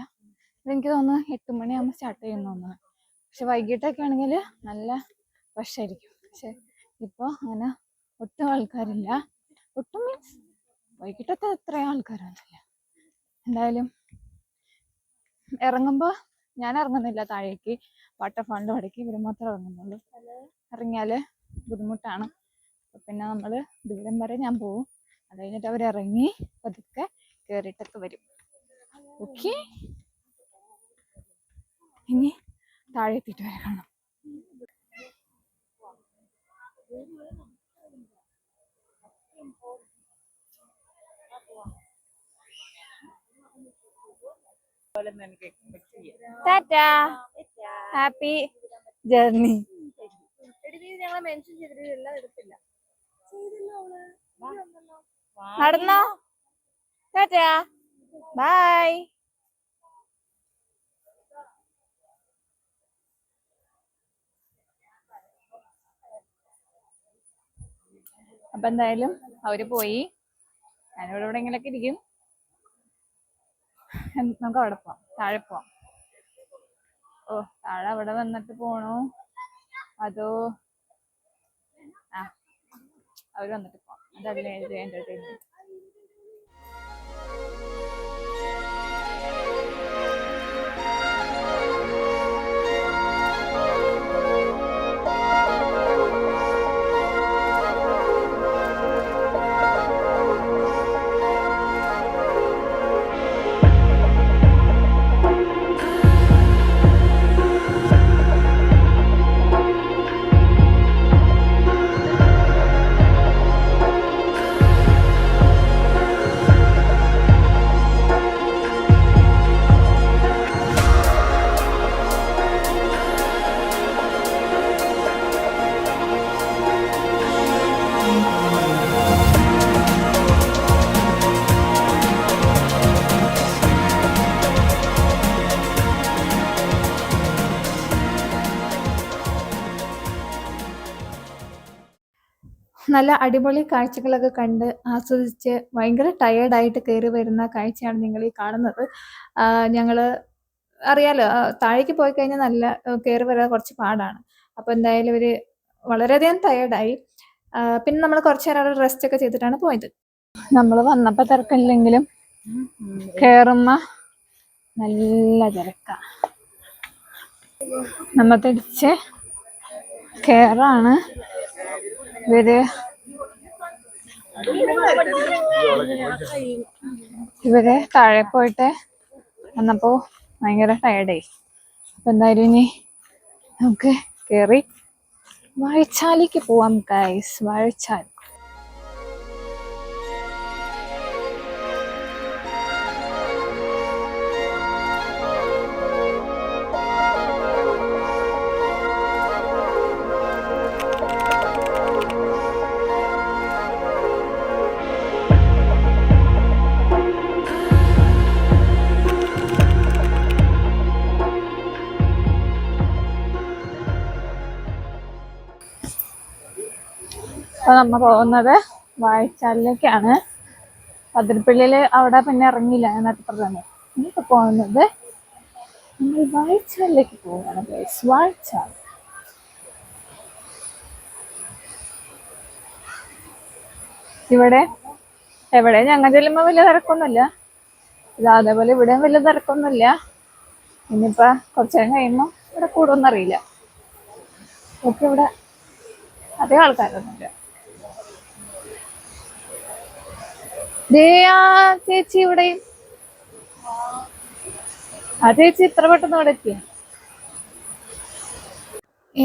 എനിക്ക് തോന്നുന്നു 8 മണിയാകുമ്പോൾ സ്റ്റാർട്ട് ചെയ്യുന്ന തോന്നുന്നു. പക്ഷെ വൈകിട്ടൊക്കെ ആണെങ്കിൽ നല്ല റഷ് ആയിരിക്കും. പക്ഷെ ഇപ്പോൾ അങ്ങനെ ഒട്ടും ആൾക്കാരില്ല. ഒട്ടും മീൻസ് വൈകിട്ടത്തെ അത്രയും ആൾക്കാരൊന്നുമില്ല. എന്തായാലും ഇറങ്ങുമ്പോൾ ഞാൻ ഇറങ്ങുന്നില്ല താഴേക്ക്, വാട്ടർഫാളിൻ്റെ അവിടേക്ക് ഇവർ മാത്രമേ ഇറങ്ങുന്നുള്ളൂ. ഇറങ്ങിയാൽ ബുദ്ധിമുട്ടാണ്. പിന്നെ നമ്മൾ ദൂരം വരെ ഞാൻ പോവും. അത് കഴിഞ്ഞിട്ട് അവരിറങ്ങി പതുക്കെ കയറിയിട്ടൊക്കെ വരും. ഓക്കെ, ഇനി താഴെ എത്തിയിട്ട് വരെ കാണാം. Tata, happy journey. ഞങ്ങളെ മെൻഷൻ ചെയ്തിട്ട് എല്ലാം എടുത്തില്ല. നടന്നോ? ടാറ്റാ, ബൈ. അപ്പൊ എന്തായാലും അവര് പോയി. ഞാനിവിടെ എവിടെയെങ്കിലൊക്കെ ഇരിക്കും. നമുക്ക് അവിടെ പോവാം, താഴെ പോവാം. ഓ, താഴെ അവിടെ വന്നിട്ട് പോണോ അതോ അവര് വന്നിട്ട് പോവാം. അതല്ലേ എന്റർടൈൻമെന്റ്. നല്ല അടിപൊളി കാഴ്ചകളൊക്കെ കണ്ട് ആസ്വദിച്ച് ഭയങ്കര ടയേർഡായിട്ട് കയറി വരുന്ന കാഴ്ചയാണ് നിങ്ങൾ ഈ കാണുന്നത്. ഞങ്ങൾ അറിയാലോ, താഴേക്ക് പോയി കഴിഞ്ഞാൽ നല്ല കയറി വരാൻ കുറച്ച് പാടാണ്. അപ്പോൾ എന്തായാലും ഇവർ വളരെയധികം ടയേർഡായി. പിന്നെ നമ്മൾ കുറച്ച് നേരം അവിടെ റെസ്റ്റ് ഒക്കെ ചെയ്തിട്ടാണ് പോയത്. നമ്മൾ വന്നപ്പോൾ തിരക്കില്ലെങ്കിലും കയറുമ്പോൾ നല്ല തിരക്കാണ്. നമ്മൾ തിരിച്ച് കയറാണ്. ഇവര് താഴെ പോയിട്ട് വന്നപ്പോ ഭയങ്കര ടയർഡായി. എന്തായാലും ഇനി നമുക്ക് കയറി വാഴച്ചാലിക്ക് പോവാം ഗൈസ്. വാഴച്ചാൽ അപ്പോൾ നമ്മൾ പോകുന്നത് വാഴച്ചാലിലേക്കാണ്. അതിരപ്പള്ളിയിൽ അവിടെ പിന്നെ ഇറങ്ങിയില്ല, ഞാൻ നേരത്തെ പറഞ്ഞു. ഇനിയിപ്പോൾ പോകുന്നത് നമ്മൾ വാഴച്ചാലിലേക്ക് പോവുകയാണ് ഗൈസ്. വാഴച്ചാൽ ഇവിടെ എവിടെ ഞങ്ങൾ ചെല്ലുമ്പോൾ വലിയ തിരക്കൊന്നുമില്ല. ഇത് അതേപോലെ ഇവിടെയും വലിയ തിരക്കൊന്നുമില്ല. ഇനിയിപ്പോൾ കുറച്ച് നേരം കഴിയുമ്പോൾ ഇവിടെ കൂടുമെന്നറിയില്ല. ഒക്കെ ഇവിടെ അധികം ആൾക്കാരൊന്നുമില്ല. ആ ചേച്ചി ഇവിടെയും, ആ ചേച്ചി ഇത്ര പെട്ടെന്ന് ഇവിടെ എത്തിയ.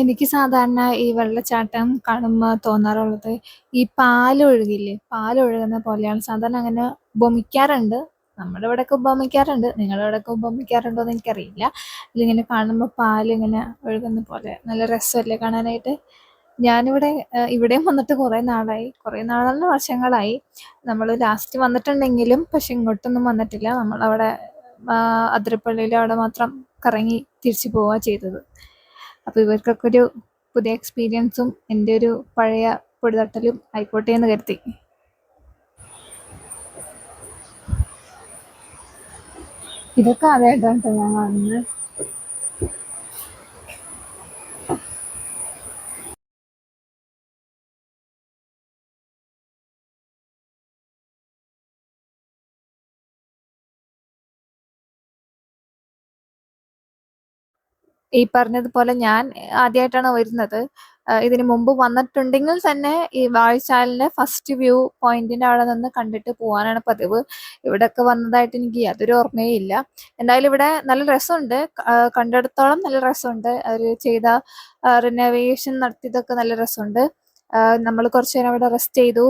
എനിക്ക് സാധാരണ ഈ വെള്ളച്ചാട്ടം കാണുമ്പോൾ തോന്നാറുള്ളത് ഈ പാലൊഴുകില്ലേ, പാലൊഴുകുന്ന പോലെയാണ്. സാധാരണ അങ്ങനെ ഉപമിക്കാറുണ്ട്, നമ്മുടെ ഇവിടെയൊക്കെ ഉപമിക്കാറുണ്ട്. നിങ്ങളുടെ ഇവിടെയൊക്കെ ഉപമിക്കാറുണ്ടോ എന്ന് എനിക്കറിയില്ല. ഇതിങ്ങനെ കാണുമ്പോൾ പാലിങ്ങനെ ഒഴുകുന്ന പോലെ നല്ല രസമല്ലേ കാണാനായിട്ട്. ഞാനിവിടെ ഇവിടെയും വന്നിട്ട് കുറേ നാളായി, കുറേ നാളല്ല വർഷങ്ങളായി. നമ്മൾ ലാസ്റ്റ് വന്നിട്ടുണ്ടെങ്കിലും പക്ഷെ ഇങ്ങോട്ടൊന്നും വന്നിട്ടില്ല. നമ്മളവിടെ അതിരപ്പള്ളിയിൽ അവിടെ മാത്രം കറങ്ങി തിരിച്ചു പോവുക ചെയ്തത്. അപ്പോൾ ഇവർക്കൊക്കെ ഒരു പുതിയ എക്സ്പീരിയൻസും എൻ്റെ ഒരു പഴയ പൊടിതട്ടലും ആയിക്കോട്ടെ എന്ന് കരുതി. ഇതൊക്കെ ആദ്യമായിട്ടാണ് ഞാൻ കാണുന്നത്. ഈ പറഞ്ഞതുപോലെ ഞാൻ ആദ്യമായിട്ടാണ് വരുന്നത്. ഇതിന് മുമ്പ് വന്നിട്ടുണ്ടെങ്കിൽ തന്നെ ഈ വാഴച്ചാലിന്റെ ഫസ്റ്റ് വ്യൂ പോയിന്റിന്റെ അവിടെ നിന്ന് കണ്ടിട്ട് പോകാനാണ് പതിവ്. ഇവിടെയൊക്കെ വന്നതായിട്ട് എനിക്ക് യാതൊരു ഓർമ്മയും ഇല്ല. എന്തായാലും ഇവിടെ നല്ല രസമുണ്ട്, കണ്ടിടത്തോളം നല്ല രസമുണ്ട്. അവർ ചെയ്ത റിനോവേഷൻ നടത്തിയതൊക്കെ നല്ല രസമുണ്ട്. നമ്മൾ കുറച്ച് നേരം അവിടെ റെസ്റ്റ് ചെയ്തു,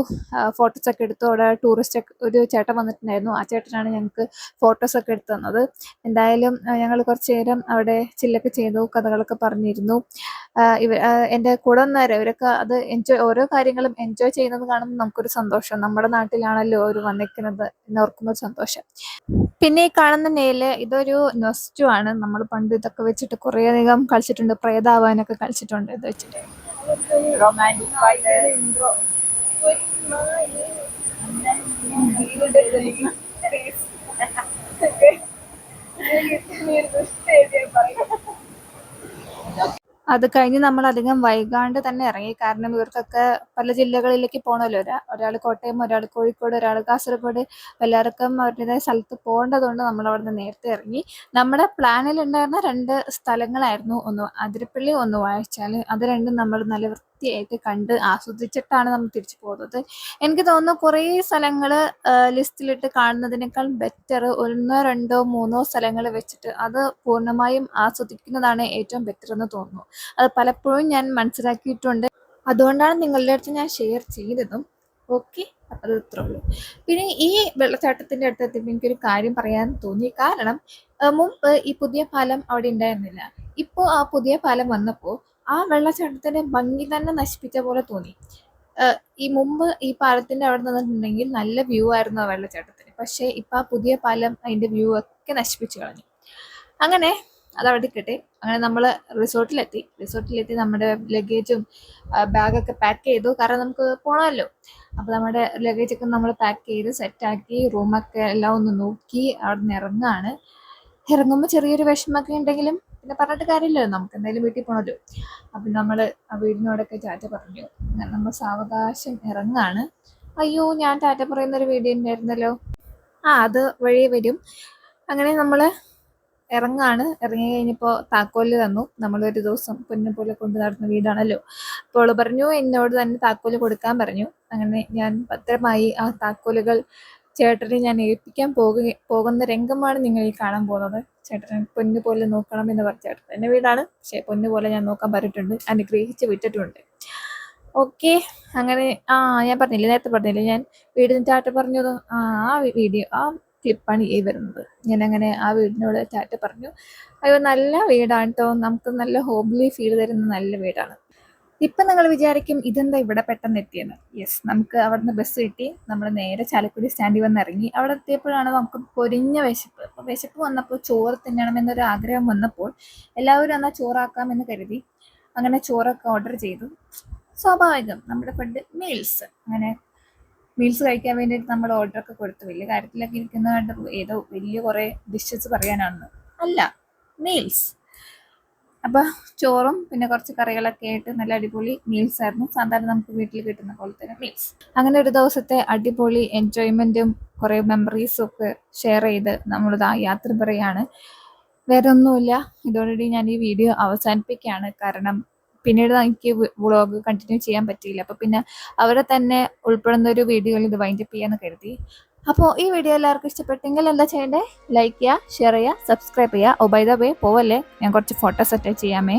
ഫോട്ടോസൊക്കെ എടുത്തു. അവിടെ ടൂറിസ്റ്റ് ഒരു ചേട്ടൻ വന്നിട്ടുണ്ടായിരുന്നു, ആ ചേട്ടനാണ് ഞങ്ങൾക്ക് ഫോട്ടോസൊക്കെ എടുത്തു തന്നത്. എന്തായാലും ഞങ്ങൾ കുറച്ച് നേരം അവിടെ ചില്ലൊക്കെ ചെയ്തു, കഥകളൊക്കെ പറഞ്ഞിരുന്നു. എൻ്റെ കൂടെ വന്നവരെ ഇവരൊക്കെ അത് ഓരോ കാര്യങ്ങളും എൻജോയ് ചെയ്യുന്നത് കാണുമ്പോൾ നമുക്കൊരു സന്തോഷം. നമ്മുടെ നാട്ടിലാണല്ലോ അവർ വന്നിരിക്കുന്നത് എന്നോർക്കുമ്പോൾ സന്തോഷം. പിന്നെ ഈ കാണുന്ന നെയില് ഇതൊരു നൊസ്റ്റു ആണ്. നമ്മൾ പണ്ട് ഇതൊക്കെ വെച്ചിട്ട് കുറേ അധികം കളിച്ചിട്ടുണ്ട്, പ്രേതാവാനൊക്കെ കളിച്ചിട്ടുണ്ട് ഇത് വെച്ചിട്ട്. റൊമാൻറ്റിക് പാട്ട് അത് കഴിഞ്ഞ് നമ്മൾ അധികം വൈകാണ്ട് തന്നെ ഇറങ്ങി. കാരണം ഇവർക്കൊക്കെ പല ജില്ലകളിലേക്ക് പോകണമല്ലോ. ഒരാൾ കോട്ടയം, ഒരാൾ കോഴിക്കോട്, ഒരാൾ കാസർഗോഡ്. എല്ലാവർക്കും അവരുടേതായ സ്ഥലത്ത് പോകേണ്ടതുകൊണ്ട് നമ്മൾ അവിടെ നിന്ന് നേരത്തെ ഇറങ്ങി. നമ്മുടെ പ്ലാനിലുണ്ടായിരുന്ന 2 സ്ഥലങ്ങളായിരുന്നു, ഒന്ന് അതിരപ്പള്ളി, ഒന്ന് വാഴച്ചാൽ. അത് രണ്ടും നമ്മൾ നല്ല വൃത്തിയായിട്ട് കണ്ട് ആസ്വദിച്ചിട്ടാണ് നമ്മൾ തിരിച്ചു പോകുന്നത്. എനിക്ക് തോന്നുന്നു കുറേ സ്ഥലങ്ങൾ ലിസ്റ്റിലിട്ട് കാണുന്നതിനേക്കാൾ ബെറ്റർ 1, 2, 3 സ്ഥലങ്ങൾ വെച്ചിട്ട് അത് പൂർണ്ണമായും ആസ്വദിക്കുന്നതാണ് ഏറ്റവും ബെറ്റർ എന്ന് തോന്നുന്നു. അത് പലപ്പോഴും ഞാൻ മനസ്സിലാക്കിയിട്ടുണ്ട്. അതുകൊണ്ടാണ് നിങ്ങളുടെ അടുത്ത് ഞാൻ ഷെയർ ചെയ്തതും. ഓക്കെ, അപ്പം അത് ഇത്രേ ഉള്ളൂ. പിന്നെ ഈ വെള്ളച്ചാട്ടത്തിൻ്റെ അടുത്തെത്തിയപ്പോൾ എനിക്കൊരു കാര്യം പറയാൻ തോന്നി. കാരണം മുമ്പ് ഈ പുതിയ പാലം അവിടെ ഉണ്ടായിരുന്നില്ല. ഇപ്പോൾ ആ പുതിയ പാലം വന്നപ്പോൾ ആ വെള്ളച്ചാട്ടത്തിൻ്റെ ഭംഗി തന്നെ നശിപ്പിച്ച പോലെ തോന്നി. ഈ മുമ്പ് ഈ പാലത്തിൻ്റെ അവിടെ നിന്നിട്ടുണ്ടെങ്കിൽ നല്ല വ്യൂ ആയിരുന്നു ആ വെള്ളച്ചാട്ടത്തിന്. പക്ഷേ ഇപ്പം ആ പുതിയ പാലം അതിൻ്റെ വ്യൂ ഒക്കെ നശിപ്പിച്ച് കളഞ്ഞു. അങ്ങനെ അതവിടെ നിൽക്കട്ടെ. അങ്ങനെ നമ്മൾ റിസോർട്ടിലെത്തി നമ്മുടെ ലഗേജും ബാഗൊക്കെ പാക്ക് ചെയ്തു. കാരണം നമുക്ക് പോകണമല്ലോ. അപ്പോൾ നമ്മുടെ ലഗേജൊക്കെ നമ്മൾ പാക്ക് ചെയ്ത് സെറ്റാക്കി, റൂമൊക്കെ എല്ലാം ഒന്ന് നോക്കി അവിടെ നിന്ന് ഇറങ്ങുകയാണ്. ഇറങ്ങുമ്പോൾ ചെറിയൊരു വിഷമമൊക്കെ ഉണ്ടെങ്കിലും പിന്നെ പറഞ്ഞിട്ട് കാര്യമില്ലല്ലോ, നമുക്ക് എന്തായാലും വീട്ടിൽ പോകണമല്ലോ. അപ്പം നമ്മൾ ആ വീടിനോടൊക്കെ ടാറ്റ പറഞ്ഞു. അങ്ങനെ നമ്മൾ സാവകാശം ഇറങ്ങുകയാണ്. അയ്യോ, ഞാൻ ടാറ്റ പറയുന്നൊരു വീഡിയോ ഉണ്ടായിരുന്നല്ലോ, അത് വഴി വരും. അങ്ങനെ നമ്മൾ ഇറങ്ങി കഴിഞ്ഞപ്പോൾ താക്കോല് തന്നു. നമ്മളൊരു ദിവസം പൊന്നെ പോലെ കൊണ്ട് നടന്ന വീടാണല്ലോ. അപ്പോൾ അവൾ പറഞ്ഞു എന്നോട് തന്നെ താക്കോല് കൊടുക്കാൻ പറഞ്ഞു. അങ്ങനെ ഞാൻ ഭദ്രമായി ആ താക്കോലുകൾ ചേട്ടനെ ഞാൻ ഏൽപ്പിക്കാൻ പോകുന്ന രംഗമാണ് നിങ്ങൾ ഈ കാണാൻ പോകുന്നത്. ചേട്ടനെ പൊന്നു പോലെ നോക്കണം എന്ന് പറഞ്ഞ ചേട്ടൻ എൻ്റെ വീടാണ്, പക്ഷേ പൊന്നു പോലെ ഞാൻ നോക്കാൻ പറഞ്ഞിട്ടുണ്ട്, അനുഗ്രഹിച്ച് വിട്ടിട്ടുണ്ട്. ഓക്കെ, അങ്ങനെ ഞാൻ പറഞ്ഞില്ലേ, നേരത്തെ പറഞ്ഞില്ലേ ഞാൻ വീടിന് ടാറ്റ പറഞ്ഞത്, ആ വീഡിയോ ആ ക്ലിപ്പാണ് ഈ വരുന്നത്. ഞാൻ അങ്ങനെ ആ വീടിനോട് ടാറ്റ പറഞ്ഞു. അയ്യോ നല്ല വീടാണ് കേട്ടോ, നമുക്ക് നല്ല ഹോംലി ഫീൽ തരുന്ന നല്ല വീടാണ്. ഇപ്പം നിങ്ങൾ വിചാരിക്കും ഇതെന്താ ഇവിടെ പെട്ടെന്ന് എത്തിയെന്ന്. യെസ്, നമുക്ക് അവിടുന്ന് ബസ് കിട്ടി, നമ്മൾ നേരെ ചാലക്കുടി സ്റ്റാൻഡിൽ വന്ന് ഇറങ്ങി. അവിടെ എത്തിയപ്പോഴാണ് നമുക്ക് പൊരിഞ്ഞ വിശപ്പ്. അപ്പോൾ വിശപ്പ് വന്നപ്പോൾ ചോറ് തിന്നണമെന്നൊരു ആഗ്രഹം വന്നപ്പോൾ എല്ലാവരും എന്നാൽ ചോറാക്കാമെന്ന് കരുതി അങ്ങനെ ചോറൊക്കെ ഓർഡർ ചെയ്തു. സ്വാഭാവികം നമ്മുടെ ഫുഡ് മീൽസ്, അങ്ങനെ മീൽസ് കഴിക്കാൻ വേണ്ടിയിട്ട് നമ്മൾ ഓർഡറൊക്കെ കൊടുത്തു. വലിയ കാര്യത്തിലൊക്കെ ഇരിക്കുന്ന കണ്ട് ഏതോ വലിയ കുറേ ഡിഷസ് പറയാനാണെന്ന് അല്ല, മീൽസ്. അപ്പോൾ ചോറും പിന്നെ കുറച്ച് കറികളൊക്കെ ആയിട്ട് നല്ല അടിപൊളി മീൽസ് ആയിരുന്നു. സാധാരണ നമുക്ക് വീട്ടിൽ കിട്ടുന്ന പോലെ തന്നെ മീൽസ്. അങ്ങനെ ഒരു ദിവസത്തെ അടിപൊളി എൻജോയ്മെൻറ്റും കുറേ മെമ്മറീസും ഒക്കെ ഷെയർ ചെയ്ത് നമ്മളിതാ യാത്ര പറയാണ്. വേറെ ഒന്നുമില്ല, ഇതോടുകൂടി ഞാൻ ഈ വീഡിയോ അവസാനിപ്പിക്കുകയാണ്. കാരണം പിന്നീട് എനിക്ക് വ്ളോഗ് കണ്ടിന്യൂ ചെയ്യാൻ പറ്റിയില്ല. അപ്പോൾ പിന്നെ അവരെ തന്നെ ഉൾപ്പെടുന്ന ഒരു വീഡിയോയിൽ ഇത് വൈൻഡപ്പ് ചെയ്യാന്ന് കരുതി. അപ്പോൾ ഈ വീഡിയോ എല്ലാവർക്കും ഇഷ്ടപ്പെട്ടെങ്കിൽ എന്താ ചെയ്യേണ്ടത്? ലൈക്ക് ചെയ്യുക, ഷെയർ ചെയ്യുക, സബ്സ്ക്രൈബ് ചെയ്യുക. ഓ ബൈ ദ വേ പോവല്ലേ, ഞാൻ കുറച്ച് ഫോട്ടോസ് അറ്റാച്ച് ചെയ്യാമേ.